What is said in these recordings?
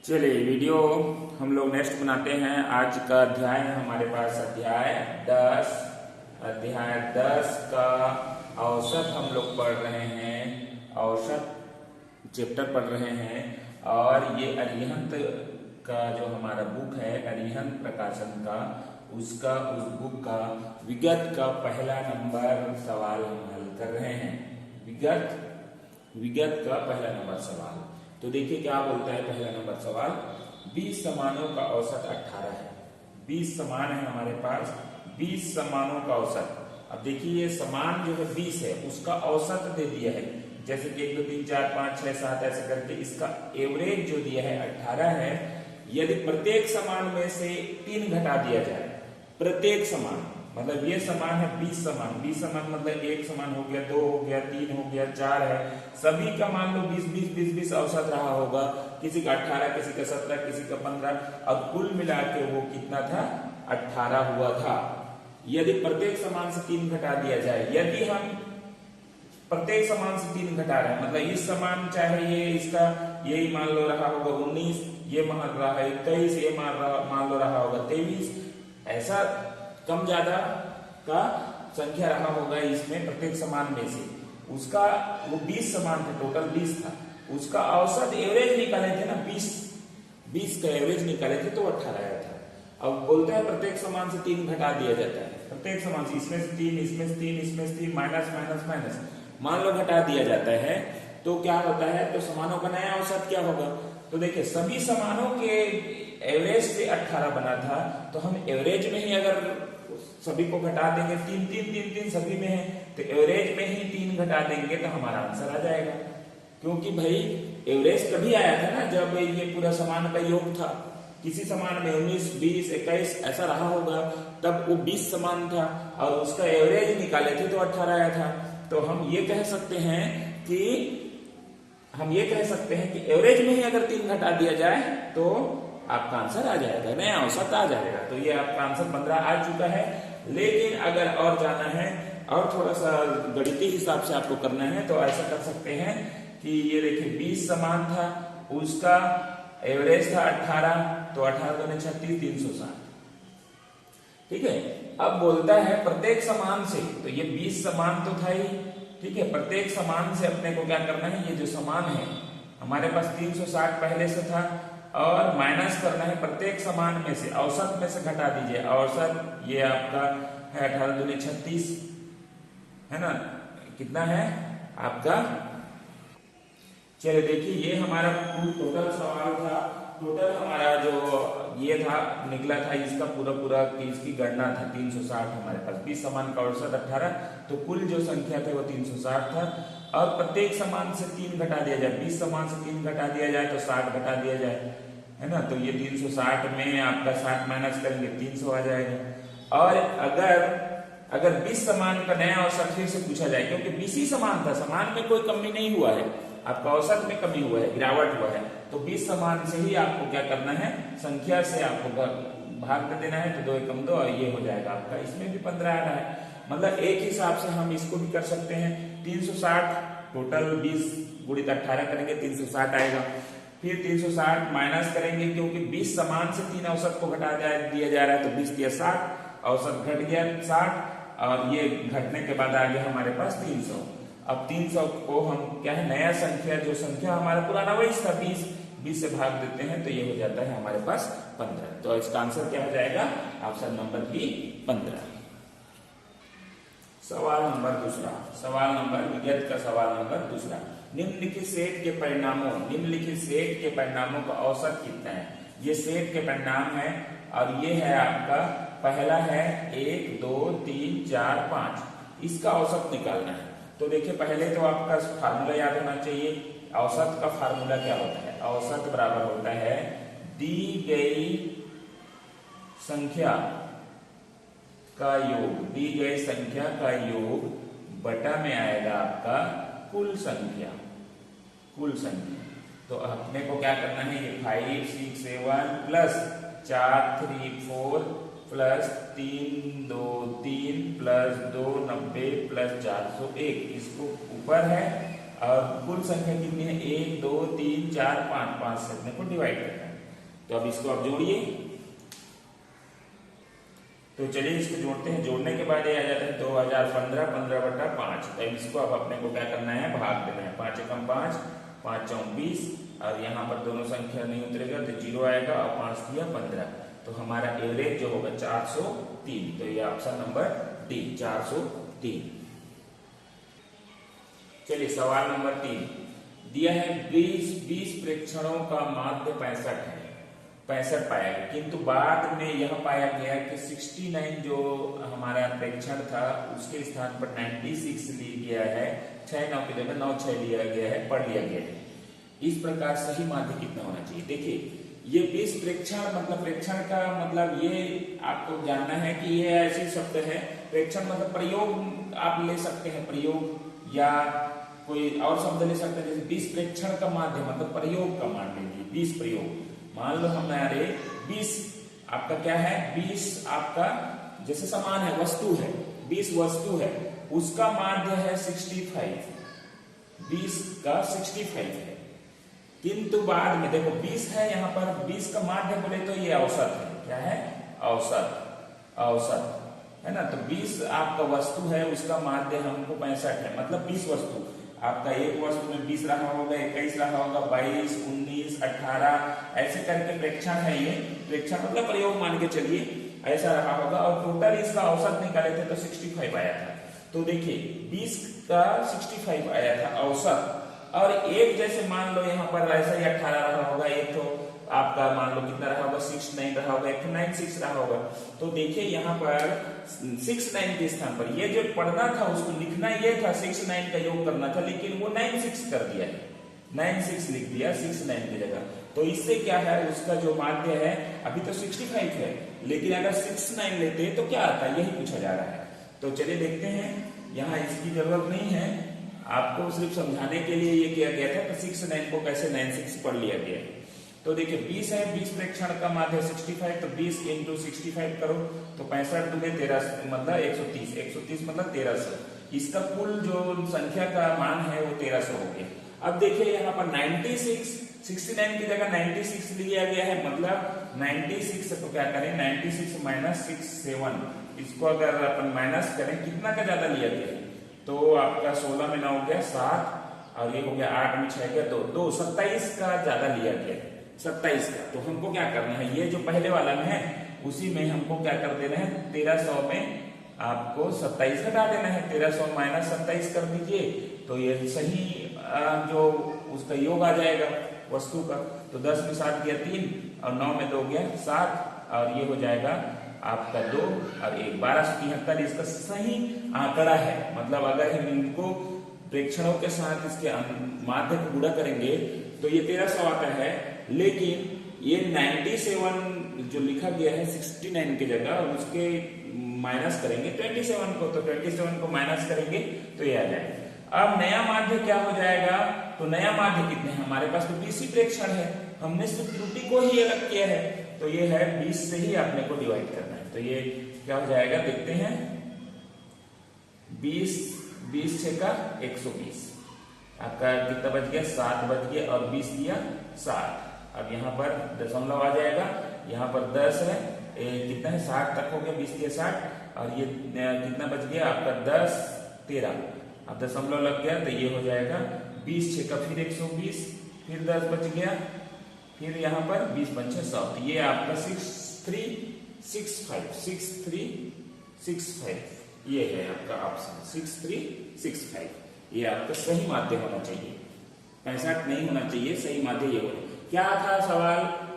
चलिए वीडियो हम लोग नेक्स्ट बनाते हैं। आज का अध्याय है हमारे पास अध्याय 10 का औसत हम लोग पढ़ रहे हैं। औसत चैप्टर पढ़ रहे हैं और ये अरिहंत का जो हमारा बुक है अरिहंत प्रकाशन का उस बुक का विगत का पहला नंबर सवाल हम हल कर रहे हैं। विगत का पहला नंबर सवाल। तो देखिए क्या बोलता है पहला नंबर सवाल। 20 समानों का औसत 18 है। 20 समान है हमारे पास। 20 समानों का औसत। अब देखिए ये समान जो है 20 है उसका औसत दे दिया है। जैसे कि 1 2 3 4 5 6 7 ऐसे करके इसका एवरेज जो दिया है 18 है। यदि प्रत्येक समान में से 3 घटा दिया जाए, प्रत्येक समान मतलब ये समान है 20 समान मतलब 1 समान हो गया, 2 हो गया, 3 हो गया, 4 है। सभी का मान लो 20 औसत रहा होगा। किसी का 18, किसी का 17, किसी का 15। अब कुल मिला के वो कितना था? 18 हुआ था। यदि प्रत्येक समान से 3 घटा दिया जाए, यदि हम प्रत्येक समान से 3 घटा रहे हैं मतलब इस समान चाहे ये इसका यही मान लो रहा होगा 19, ये मान रहा है 21, ये मान लो रहा होगा 23। ऐसा कम ज्यादा का संख्या रहा होगा इसमें प्रत्येक समान में से। उसका वो 20 समान थे, टोटल 20 था। उसका औसत एवरेज निकाले थे ना 20 का एवरेज निकाले थे तो 18 आया था। अब बोलते हैं प्रत्येक समान से 3 घटा दिया जाता है। प्रत्येक समान से इसमें से 3, इसमें से 3, इसमें से 3, माइनस मान लो घटा दिया जाता है तो क्या होता है? तो समानों का नया औसत क्या होगा? तो देखिए सभी समानों के एवरेज से 18 बना था तो हम एवरेज में ही अगर सभी को घटा देंगे, 3 सभी में है तो एवरेज में ही 3 घटा देंगे तो हमारा आंसर आ जाएगा। क्योंकि भाई एवरेज कभी आया था ना जब ये पूरा समान का योग था। किसी समान में 19, 20, 21 ऐसा रहा होगा तब वो 20 समान था और उसका एवरेज निकाले थे तो 18 आया था। तो हम ये कह सकते हैं कि एवरेज में ही अगर 3 घटा दिया जाए तो आपका आंसर आ जाएगा, नया औसत आ जाएगा। तो ये आपका आंसर 15 आ चुका है। लेकिन अगर और जाना है और थोड़ा सा गणितीय हिसाब से आपको करना है तो ऐसा कर सकते हैं कि ये देखिए 20 समान था, उसका एवरेज था 18, तो 18 दूनी 36, 360। ठीक है। अब बोलता है प्रत्येक समान से, तो ये 20 समान तो था ही। ठीक है। प्रत्येक समान से अपने को क्या करना है? ये जो समान है हमारे पास 360 पहले से था और माइनस करना है प्रत्येक समान में से, औसत में से घटा दीजिए। औसत ये आपका है 18 दूनी 36 है ना। कितना है आपका? चलिए देखिए ये हमारा टोटल सवाल था। टोटल हमारा जो ये था निकला था इसका पूरा इसकी गणना था 360 हमारे पास। 20 समान का औसत 18 तो कुल जो संख्या थे वो 360 था। और प्रत्येक समान से 3 घटा दिया जाए, 20 समान से 3 घटा दिया जाए तो 60 घटा दिया जाए, है ना। तो ये 360 में आपका 60 माइनस करेंगे 300 आ जाएगा। और अगर 20 समान का नया औसत फिर से पूछा जाए, क्योंकि 20 ही समान था, समान में कोई कमी नहीं हुआ है, आपका औसत में कमी हुआ है, गिरावट हुआ है, तो 20 समान से ही आपको क्या करना है? संख्या से आपको भाग कर देना है। तो 2 एकम 2 और ये हो जाएगा आपका। इसमें भी 15 आ रहा है। मतलब एक हिसाब से हम इसको भी कर सकते हैं। 360 टोटल 20 गुणित 18 करेंगे 360 आएगा। फिर 360 माइनस करेंगे क्योंकि 20 समान से 3 औसत को दिया जा रहा है तो 20 दिया 60, औसत घट गया 60 और ये घटने के बाद आ गया हमारे पास 300। अब 300 को हम क्या है? नया संख्या, जो संख्या हमारा पुराना वही था 20 से भाग देते हैं तो ये हो जाता है हमारे पास 15। तो इसका आंसर क्या हो जाएगा? Option number B 15। सवाल नंबर दूसरा। विगत का सवाल नंबर दूसरा। निम्नलिखित सेट के परिणामों का औसत कितना है? ये सेट के परिणाम है और ये है आपका पहला है 1 2 3 4 5। इसका औसत निकालना है। तो देखिए पहले तो आपका फार्मूला याद होना चाहिए। औसत का फार्मूला क्या होता है? औसत बराबर होता है दी गई संख्या का योग, बटा में आएगा आपका कुल संख्या। तो अपने को क्या करना है? ये 5 6 7 प्लस 4 3 4 प्लस 3 2 3 प्लस 2 90 प्लस 401 इसको ऊपर है और कुल संख्या कितनी है? 1 2 3 4 5 से अपने को डिवाइड करना है। तो अब इसको आप जोड़िए। तो चलिए इसको जोड़ते हैं। जोड़ने के बाद ये आ जाता है 2015, 15/5। तो इसको अब अपने को क्या करना है, भाग देना है। 5 एकम 5, 5 चौक 20, और यहाँ पर दोनों संख्या नहीं उतरेगा तो 0 आएगा, और 5 दिया 15। तो हमारा एवरेज जो होगा 403। तो ये ऑप्शन नंबर डी 403। चलिए सवाल नंबर 3 दिया है 20 प्रेक्षणों का माध्य 65 पाया गया, किंतु बाद में यह पाया गया कि 69 जो हमारा प्रेक्षण था उसके स्थान पर 96 लिया गया है। 6-9 की जगह 9-6 लिया गया है, पढ़ लिया गया है। इस प्रकार सही माध्य कितना होना चाहिए। देखिए ये 20 प्रेक्षण मतलब प्रेक्षण का मतलब ये आपको जानना है कि ये ऐसी शब्द है। प्रेक्षण मतलब प्रयोग आप ले सकते हैं, प्रयोग या कोई और शब्द ले सकते हैं। जैसे 20 प्रेक्षण का माध्य मतलब प्रयोग का मान लीजिए 20 प्रयोग। मान लो हमारे 20 आपका क्या है, 20 आपका जैसे सामान है, वस्तु है, 20 वस्तु है, उसका माध्य है 65, 20 का 65 है। किंतु बाद में देखो 20 है, यहाँ पर 20 का माध्य बोले तो ये औसत है। क्या है, औसत है ना। तो 20 आपका वस्तु है, उसका माध्य हमको 65 है। मतलब 20 वस्तु आपका एक वस्तु में 20 रहा होगा, 21 रहा होगा, 22, 19, 18 ऐसे करके प्रेक्षण है। ये प्रेक्षण मतलब प्रयोग मान के चलिए ऐसा रहा होगा, और टोटल इसका औसत निकाले थे तो 65 आया था। तो देखिए 20 का 65 आया था औसत, और एक जैसे मान लो यहाँ पर ऐसा ही 18 रहा होगा, एक तो आपका मान लो कितना रहा होगा 69 रहा होगा, एक तो 96 रहा होगा। तो देखिए यहाँ पर 69 के स्थान पर ये जो पढ़ना था उसको लिखना ये था 69 का योग करना था, लेकिन वो 96 कर दिया है, 96 लिख दिया 69 की जगह। तो इससे क्या है, उसका जो माध्य है अभी तो 65 है, लेकिन अगर 69 लेते तो क्या आता है, यही पूछा जा रहा है। तो चलिए देखते हैं, यहाँ इसकी जरूरत नहीं है, आपको सिर्फ समझाने के लिए ये किया गया था कि 69 को कैसे 96 पढ़ लिया गया। तो देखिए 20 है, 20 प्रेक्षण का माध्य 65, तो 20 इंटू 65 करो तो 65 दूगे 13 मतलब 130, 130 मतलब 1300। इसका कुल जो संख्या का मान है वो 1300 हो गया। अब देखिए यहाँ पर 96, 69 की जगह 96 लिया गया है, मतलब 96 तो क्या करें, 96 माइनस 67, इसको अगर अपन माइनस करें कितना का ज्यादा लिया गया है, तो आपका 16 में 9 हो गया 7, और ये हो गया 8 में 6 गया 2, 27 का ज्यादा लिया गया, 27 का। तो हमको क्या करना है, ये जो पहले वाला में है उसी में हमको क्या कर देना है, 1300 में आपको 27 घटा देना है। 1300 माइनस 27 कर दीजिए तो ये सही जो उसका योग आ जाएगा वस्तु का। तो 10 में 7 गया 3, और 9 में 2 गया 7, और ये हो जाएगा आपका 2 और 1, 1273 इसका सही आंकड़ा है। मतलब अगर हम इनको प्रेक्षणों के साथ इसके माध्य को गुणा करेंगे तो ये 1300 आता है, लेकिन ये 97 जो लिखा गया है 69 की जगह उसके माइनस करेंगे 27 को, तो 27 को माइनस करेंगे तो ये आ जाएगा। अब नया माध्य क्या हो जाएगा, तो नया माध्य कितने हैं, हमारे पास तो 20 ही प्रेक्षण है, हमने सिर्फ त्रुटि को ही अलग किया है, तो ये है 20 से ही आपने को डिवाइड करना है। तो ये क्या हो जाएगा देखते हैं, 20 6 का 120, आपका कितना बच गया 7 बच गया, और 20 दिया 7। अब यहाँ पर दशमलव आ जाएगा, यहाँ पर 10 है, कितना है 60 तक हो गया, 20 दिया 60, और ये कितना बच गया आपका 10 13, अब दशमलव लग गया तो ये हो जाएगा 20 6 का फिर 120, फिर 10 बच गया, फिर यहाँ पर 20 5 100। तो ये आपका 6365 ये है आपका ऑप्शन 6365, ये आपका सही माध्य होना चाहिए, 65 नहीं होना चाहिए, सही माध्य ये होना। क्या था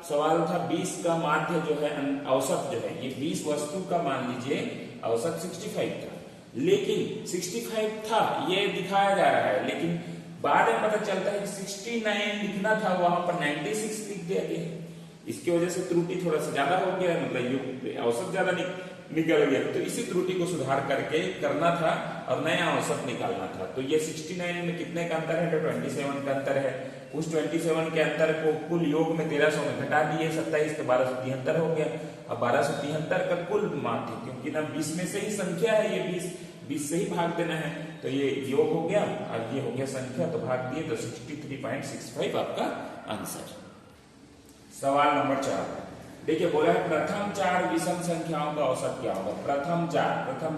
सवाल था 20 का माध्य जो है औसत जो है, ये 20 वस्तु का मान लीजिए औसत 65 था, लेकिन 65 था ये दिखाया जा रहा है, लेकिन बाद में पता चलता है कि 69 लिखना था, वहां पर 96 लिख दिया गया। इसकी वजह से त्रुटि थोड़ा सा ज्यादा हो गया, मतलब औसत ज्यादा निकल गया। तो इसी त्रुटि को सुधार करके करना था और नया औसत निकालना था। तो ये 69 में कितने का अंतर है, तो 27 का अंतर है। उस 27 के अंतर को कुल योग में 1300 में घटा दिए 27, तो 1273 हो गया। अब 1273 का कुल माध्य, क्योंकि ना 20 में से ही संख्या है, ये 20 से ही भाग देना है, तो ये योग हो गया और ये हो गया संख्या, तो भाग दिए तो 63.65 आपका आंसर। सवाल नंबर 4, देखिए बोला है प्रथम 4 विषम संख्याओं का औसत क्या होगा। प्रथम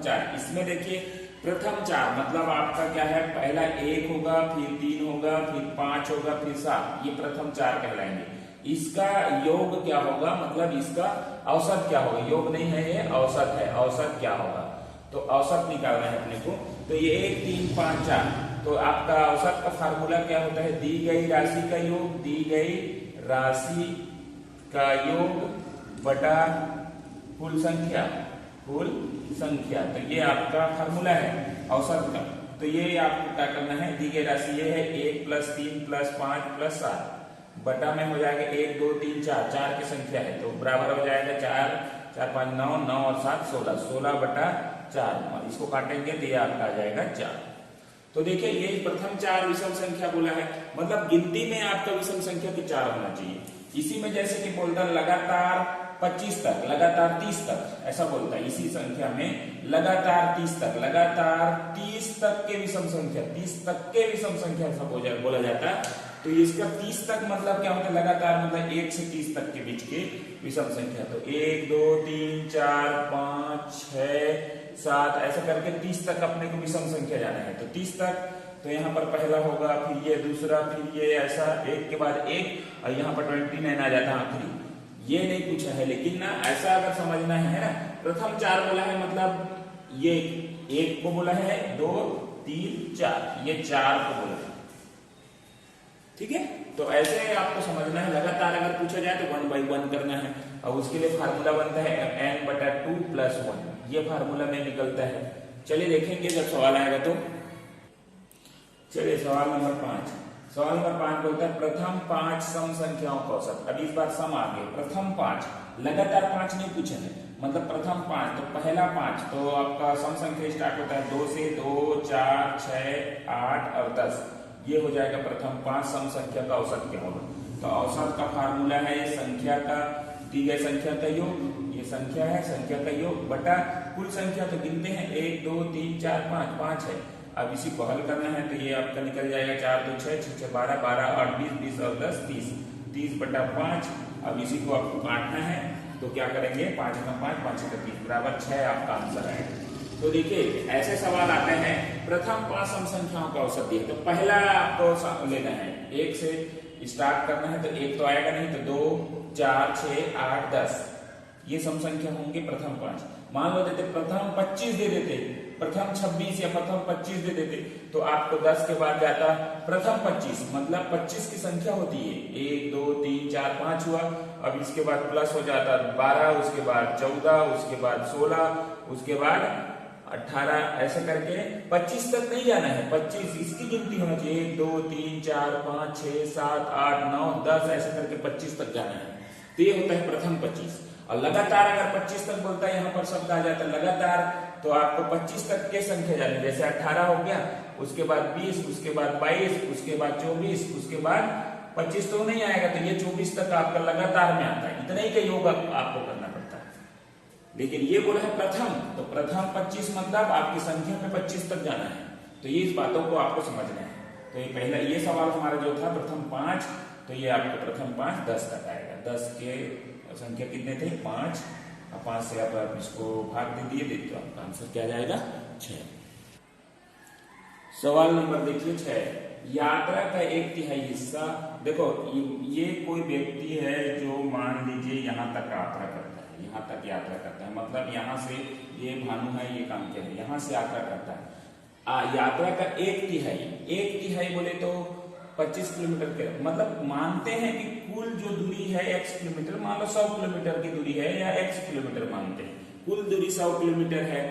चार, इसमें देखिए प्रथम 4 मतलब आपका क्या है, पहला 1 होगा, फिर 3 होगा, फिर 5 होगा, फिर 7, ये प्रथम 4 कहलाएंगे। इसका योग क्या होगा, मतलब इसका औसत क्या होगा, योग नहीं है ये औसत है, औसत क्या होगा, तो औसत निकालना है अपने को। तो ये 1 3 5 4, तो आपका औसत का फार्मूला क्या होता है, दी गई राशि का योग, दी गई राशि का योग बटा कुल संख्या, तो ये आपका फार्मूला है औसत का। तो ये आपको क्या करना है, दी गई राशि ये है 1 + 3 + 5 + 7 बटा में हो जाएगा 1 2 3 4, 4 की संख्या है तो बराबर हो जाएगा 4 4 5 9, 9 और 7 16, 16 बटा 4, और इसको काटेंगे तो ये आपका आ जाएगा 4। तो देखिए ये प्रथम 4 विषम संख्या बोला है, मतलब गिनती में आपका विषम संख्या के 4 होना चाहिए। इसी में जैसे कि बोलता है लगातार 25 तक, लगातार 30 तक, ऐसा बोलता है इसी संख्या में लगातार 30 तक, लगातार 30 तक के विषम संख्या, 30 तक के विषम संख्या ऐसा बोला जाता है। तो इसका 30 तक मतलब क्या होता है, लगातार मतलब 1 से 30 तक के बीच के विषम संख्या। तो 1 2 3 4 5 6 7 ऐसा करके 30 तक अपने को विषम संख्या जाना है। तो 30 तक, तो यहाँ पर पहला होगा, फिर ये दूसरा, फिर ये ऐसा एक के बाद एक, और यहाँ पर 29 आ जाता है आखिरी। ये नहीं पूछा है, लेकिन ना ऐसा अगर समझना है ना, प्रथम 4 बोला है मतलब ये 1 को बोला है, 2 3 4, ये 4 को बोला है, ठीक है। तो ऐसे आपको समझना है, लगातार अगर पूछा जाए तो 1 by 1 करना है, और उसके लिए फार्मूला बनता है n/2 + 1, ये फार्मूला में निकलता है। चलिए देखेंगे जब सवाल आएगा तो। चलिए सवाल नंबर 5, सवाल नंबर 5 बोलता है प्रथम 5 सम संख्याओं का औसत। अब इस बार सम आ गए, प्रथम 5, लगातार 5 नहीं पूछे हैं, मतलब प्रथम 5, तो पहला 5, तो आपका सम संख्या स्टार्ट होता है 2 से, 2 4 6 8 और 10, ये हो जाएगा प्रथम 5 सम संख्या का औसत क्या होगा। तो औसत का फार्मूला है ये संख्या का, दी गई संख्या का योग, ये संख्या है, संख्या का योग बटा कुल संख्या, तो गिनते हैं 1 2 3 4 5, 5 है। अब इसी को हल करना है, तो ये आपका निकल जाएगा 4 2 6 6 12 12 8 20 20 और 10 30, 30 बटा 5। अब इसी को आपको काटना है, तो क्या करेंगे, 5 का 5 5 का 30 बराबर 6 आपका आंसर आएगा। तो देखिए ऐसे सवाल आते हैं, प्रथम 5 सम संख्याओं का औसत दिए, तो पहला आपको लेना है, 1 से स्टार्ट करना है, तो 1 तो आएगा नहीं, तो 2 4 6 8 10, ये सम संख्या होंगे प्रथम 5। मान लो देते प्रथम 25 दे देते, प्रथम 26 या प्रथम 25 दे देते, तो आपको 10 के बाद जाता प्रथम 25, मतलब 25 की संख्या होती है, 1 2 3 4 5 हुआ। अब इसके बाद प्लस हो जाता 12, उसके बाद 14, उसके बाद 16, उसके बाद 18, ऐसे करके 25 तक नहीं जाना है, 25 इसकी गिनती होना चाहिए, 1 2 3 4 5 6 7 8 9 10, ऐसे करके 25 तक जाना है। तो ये होता है प्रथम 25। और लगातार अगर 25 तक बोलता है, यहाँ पर शब्द आ जाता है लगातार, तो आपको 25 तक के संख्या जानी, जैसे 18 हो गया, उसके बाद 20, उसके बाद 22, उसके बाद 24, उसके बाद 25 तो नहीं आएगा, तो ये 24 तक आपका लगातार में आता है, इतना ही का योग आपको करना पड़ता है। लेकिन ये बोला है प्रथम, तो प्रथम 25 मतलब आपकी संख्या में 25 तक जाना है, तो ये इस बातों को आपको समझना है। तो ये पहला ये सवाल हमारा जो था प्रथम 5, तो ये आपको प्रथम 5 10 तक आएगा। 10 के संख्या कितने थे, 5, और 5 से आप इसको भाग दे दिए, तो आपका आंसर क्या जाएगा, 6। सवाल नंबर देखिए 6, यात्रा का 1/3 हिस्सा, देखो ये कोई व्यक्ति है जो मान लीजिए यहाँ तक यात्रा करता है, यहाँ तक यात्रा करता है, मतलब यहाँ से ये भानु है, ये काम क्या है, यहाँ से यात्रा करता है। यात्रा का 1/3 बोले तो 25 किलोमीटर के, मतलब मानते हैं कि कुल जो दूरी है x किलोमीटर, मान लो 100 किलोमीटर की दूरी है, या x किलोमीटर मानते हैं, कुल दूरी 100 किलोमीटर है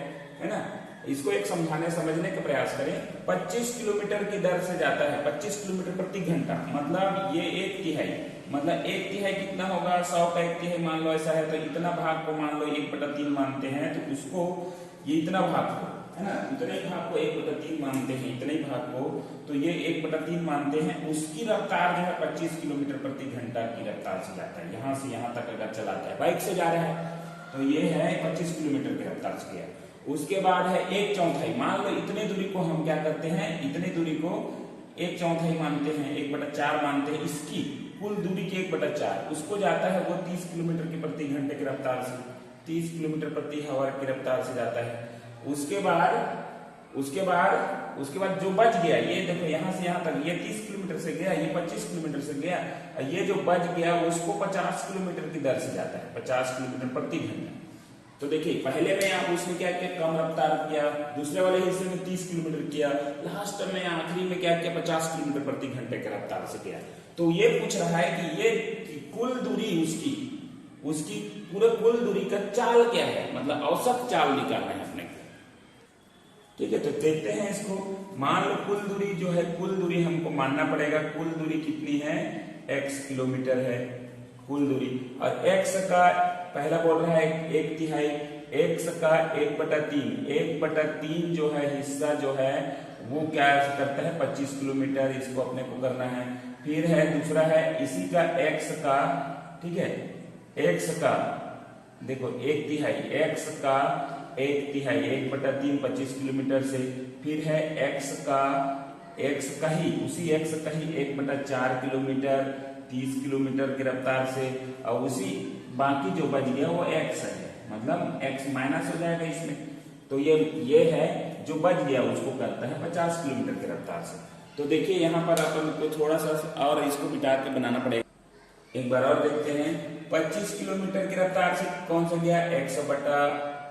ना। इसको एक समझने का प्रयास करें। 25 किलोमीटर की दर से जाता है, 25 किलोमीटर प्रति घंटा, मतलब ये 1/3, मतलब 1/3 कितना होगा, 100 का 1/3 मान लो ऐसा है, तो इतना भाग को मान लो 1/3 मानते हैं, तो उसको ये इतना भाग को, है ना, इतने भाग को 1/3 मानते हैं, इतने भाग को, तो ये 1/3 मानते हैं। उसकी रफ्तार जो है 25 किलोमीटर प्रति घंटा की रफ्तार से जाता है, यहाँ से यहाँ तक अगर चलाता है, बाइक से जा रहा है, तो ये है 25 किलोमीटर की रफ्तार से गया। उसके बाद है 1/4, मान लो इतने दूरी को हम क्या करते हैं, इतने दूरी को 1/4 मानते हैं, 1/4 मानते हैं, इसकी कुल दूरी की 1/4 उसको जाता है वो 30 किलोमीटर की प्रति घंटे की रफ्तार से, 30 किलोमीटर प्रति आवर की रफ्तार से जाता है। उसके बाद जो बच गया, ये देखो यहाँ से यहाँ तक ये 30 किलोमीटर से गया, ये 25 किलोमीटर से गया, ये जो बच गया उसको 50 किलोमीटर की दर से जाता है, 50 किलोमीटर प्रति घंटा। तो देखिए पहले में आप उसने क्या किया, कम रफ्तार किया, दूसरे वाले हिस्से में 30 किलोमीटर किया, लास्ट में आखिरी में क्या किया, 50 किलोमीटर प्रति घंटे की रफ्तार से किया। तो ये पूछ रहा है कि ये कुल दूरी उसकी पूरे कुल दूरी का चाल क्या है, मतलब औसत चाल निकालना है अपने को। ठीक है, तो देखते हैं इसको। मान लो कुल दूरी जो है, कुल दूरी हमको मानना पड़ेगा, कुल दूरी कितनी है, x किलोमीटर है कुल दूरी, और x का पहला बोल रहा है 1/3, x का 1/3, 1/3 जो है हिस्सा जो है वो क्या करता है 25 किलोमीटर, इसको अपने को करना है। फिर है दूसरा है इसी का x का, ठीक है, x का देखो 1/3, x का 1/3, 1/3 25 किलोमीटर से। फिर है x का ही उसी x का ही 1/4 किलोमीटर 30 किलोमीटर की रफ्तार से, और उसी बाकी जो बच गया वो x है, मतलब x माइनस हो जाएगा इसमें। तो ये है जो बच गया उसको करता है 50 किलोमीटर की रफ्तार से। तो देखिए यहाँ पर अपन को थोड़ा सा और इसको मिटा के बनाना पड़ेगा। एक बार और देखते हैं, 25 किलोमीटर की रफ्तार से कौन सा गया,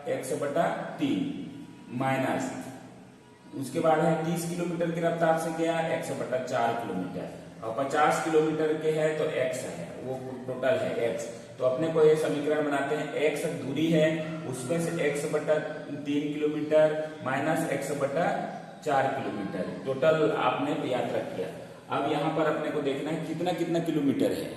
x/3 माइनस, उसके बाद है 30 किलोमीटर की रफ्तार से गया x/4 किलोमीटर, और 50 किलोमीटर के है तो x है, वो टोटल है x। तो अपने को ये समीकरण बनाते हैं, x दूरी है उसमें से x/3 kilometre minus x/4 kilometre, total आपने यात्रा किया। अब यहाँ पर अपने को देखना है कितना कितना किलोमीटर है,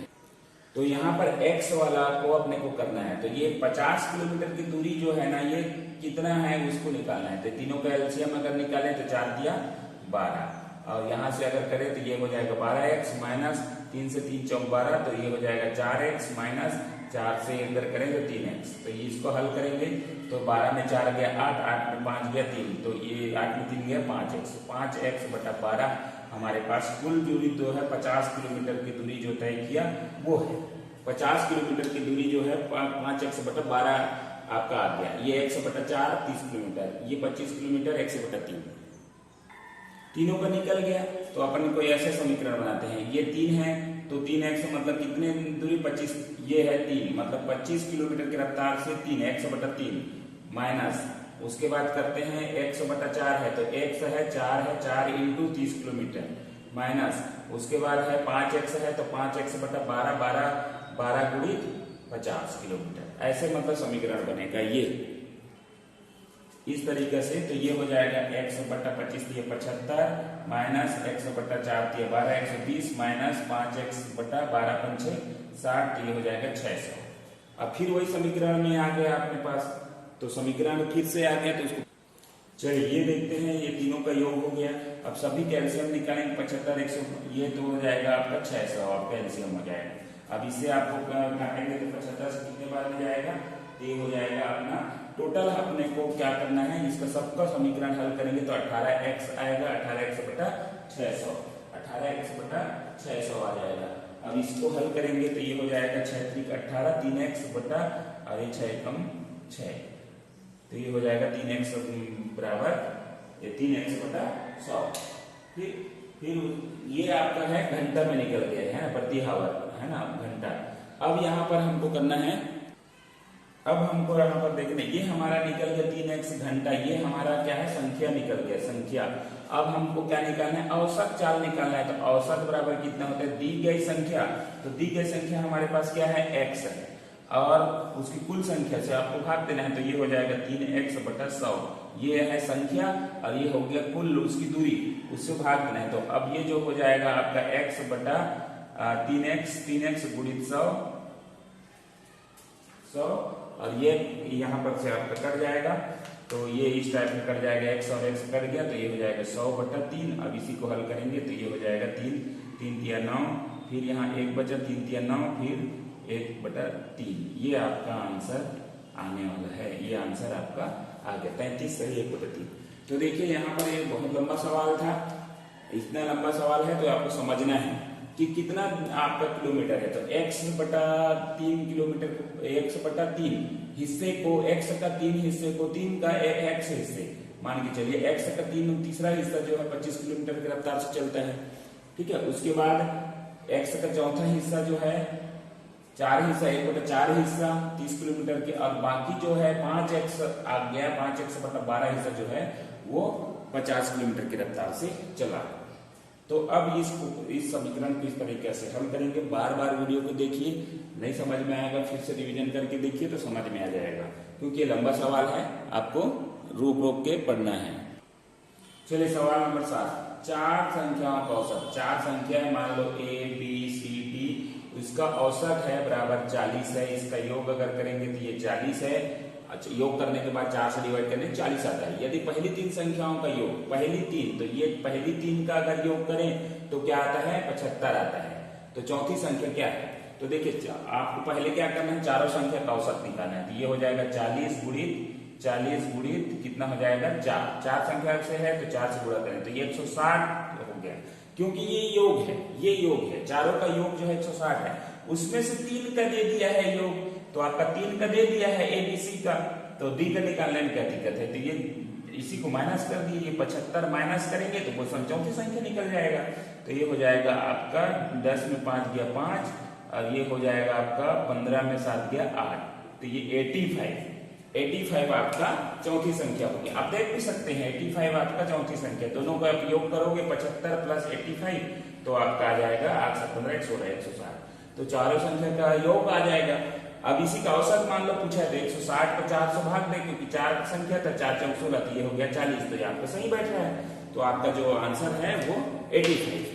तो यहाँ पर x वाला को अपने को करना है। तो ये 50 किलोमीटर की दूरी जो है ना, ये कितना है उसको निकालना है। तो तीनों का एलसीएम अगर निकालें तो 4 दिया 12, और यहाँ से अगर करें तो ये हो जाएगा 12x माइनस 3 से 3 चौक 12, तो ये हो जाएगा 4x माइनस 4 से इधर करें तो 3x। तो ये इसको हल करेंगे तो 12 में 4 गया 8, 8 में 5 गया 3, तो ये 8 में 3 गया 5x, 5x/12 हमारे पास कुल दूरी जो है 50 किलोमीटर की दूरी जो तय किया वो है। 50 किलोमीटर की दूरी जो है 5x/12 आपका आ गया, ये x/4 30 किलोमीटर, ये 25 किलोमीटर x/3, तीनों का निकल गया। तो अपन को ऐसे समीकरण बनाते हैं, ये 3 है तो 3x मतलब कितने दूरी 25, ये है 3, मतलब 25 किलोमीटर की रफ्तार से 3 x/3 माइनस, उसके बाद करते हैं x/4 है तो x है 4 इंटू 30 किलोमीटर माइनस, उसके बाद है 5x है तो 5x/12, 12 गुणित 50 किलोमीटर। ऐसे मतलब समीकरण बनेगा ये इस तरीके से। तो ये हो जाएगा x/25 दिए 75 माइनस x/4 दिए 12, 120 माइनस 5x/12 पंचे 60, ये हो जाएगा 600। अब फिर वही समीकरण में आ गया अपने पास, तो समीकरण फिर से आ गया, तो उसको चलिए ये देखते हैं, ये तीनों का योग हो गया। अब सभी कैल्शियम निकालेंगे 75 100, ये तो हो जाएगा आपका 600, आपका कैल्शियम हो जाएगा। अब इससे आपको काटेंगे तो 75 से कितने बार में जाएगा, ये हो जाएगा अपना टोटल। अपने को क्या करना है, इसका सबका समीकरण हल करेंगे तो 18x आएगा, 18x/600, 18x/600 आ जाएगा। अब इसको हल करेंगे तो ये हो जाएगा 6×3=18, 3x और 6×6, तो ये हो जाएगा 3x बराबर 3x/100। फिर ये आपका है घंटा में निकल गया है प्रति हावर, है ना घंटा। अब यहाँ पर हमको करना है, अब हमको यहाँ पर देखना, ये हमारा निकल गया 3x घंटा, ये हमारा क्या है संख्या निकल गया संख्या। अब हमको क्या निकालना है, औसत चाल निकालना है। तो औसत बराबर कितना होता है, दी गई संख्या, तो दी गई संख्या हमारे पास क्या है x है, और उसकी कुल संख्या से आपको भाग देना है, तो ये हो जाएगा 3x/100, ये है संख्या, और ये हो गया कुल उसकी दूरी, उससे भाग देना है। तो अब ये जो हो जाएगा आपका x/3x गुणित 100, और ये यहाँ पर से आपका कट जाएगा, तो ये इस टाइप में कट जाएगा, x और x कट गया, तो ये हो जाएगा 100/3। अब इसी को हल करेंगे तो ये हो जाएगा 3 3 9, फिर यहाँ 1 बचा, 3 9, फिर 1/3, ये आपका आंसर आने वाला है। ये आंसर आपका आ गया 33 सही 1/3। तो देखिए यहाँ पर एक बहुत लंबा सवाल था, इतना लंबा सवाल है तो आपको समझना है कि कितना आपका किलोमीटर है, तो x बटा 3 किलोमीटर, x बटा 3 हिस्से को, x का 3 हिस्से को 3 का x हिस्से मान के चलिए, x का 3 तीसरा हिस्सा जो है 25 किलोमीटर की रफ्तार से चलता है, ठीक है। उसके बाद x का चौथा हिस्सा जो है 4 हिस्सा, 1/4 हिस्सा 30 किलोमीटर के, और बाकी जो है 5x आ गया, 5x बटा 12 हिस्सा जो है वो 50 किलोमीटर की रफ्तार से चला। तो अब इस समीकरण को इस तरीके से हल करेंगे। बार बार वीडियो को देखिए, नहीं समझ में आएगा फिर से रिवीजन करके देखिए तो समझ में आ जाएगा, क्योंकि ये लंबा सवाल है, आपको रोक रोक के पढ़ना है। चलिए सवाल नंबर 7, 4 संख्याओं का औसत। 4 संख्याएं मान लो A B C D, इसका औसत है बराबर 40 है। इसका योग अगर करेंगे तो ये 40 है। अच्छा, योग करने के बाद 4 से डिवाइड करने 40 आता है। यदि पहली 3 संख्याओं का योग, पहली 3, तो ये पहली 3 का अगर योग करें तो क्या आता है, 75 आता है। तो चौथी संख्या क्या है, तो देखिए आपको पहले क्या करना है, चारों संख्या का औसत निकालना है। तो ये हो जाएगा 40 गुणित कितना हो जाएगा 4, 4 संख्या से है तो 4 से गुणा करें तो ये 160 हो गया, क्योंकि ये योग है, चारों का योग जो है 160 है। उसमें से 3 का दे दिया है योग, तो आपका 3 का दे दिया है ABC का, तो D का निकालने में क्या दिक्कत है, तो ये इसी को माइनस कर दिए, 75 माइनस करेंगे तो वो चौथी संख्या निकल जाएगा। तो ये हो जाएगा आपका 10 में 5 गया 5, और ये हो जाएगा आपका 15 में 7 गया 8, तो ये 85 आपका चौथी संख्या होगी। आप देख भी सकते हैं 85 आपका चौथी संख्या, दोनों का आप योग करोगे 75 प्लस 85 तो आपका आ जाएगा 8 से 15 116 160, तो चारों संख्या का योग आ जाएगा। अब इसी का औसत मान लो पूछा है तो 160 पर 400 भाग दे, क्योंकि 4 संख्या था, 4 चौक 16, तो ये हो गया 40, तो ये आपका सही बैठ रहा है। तो आपका जो आंसर है वो 85।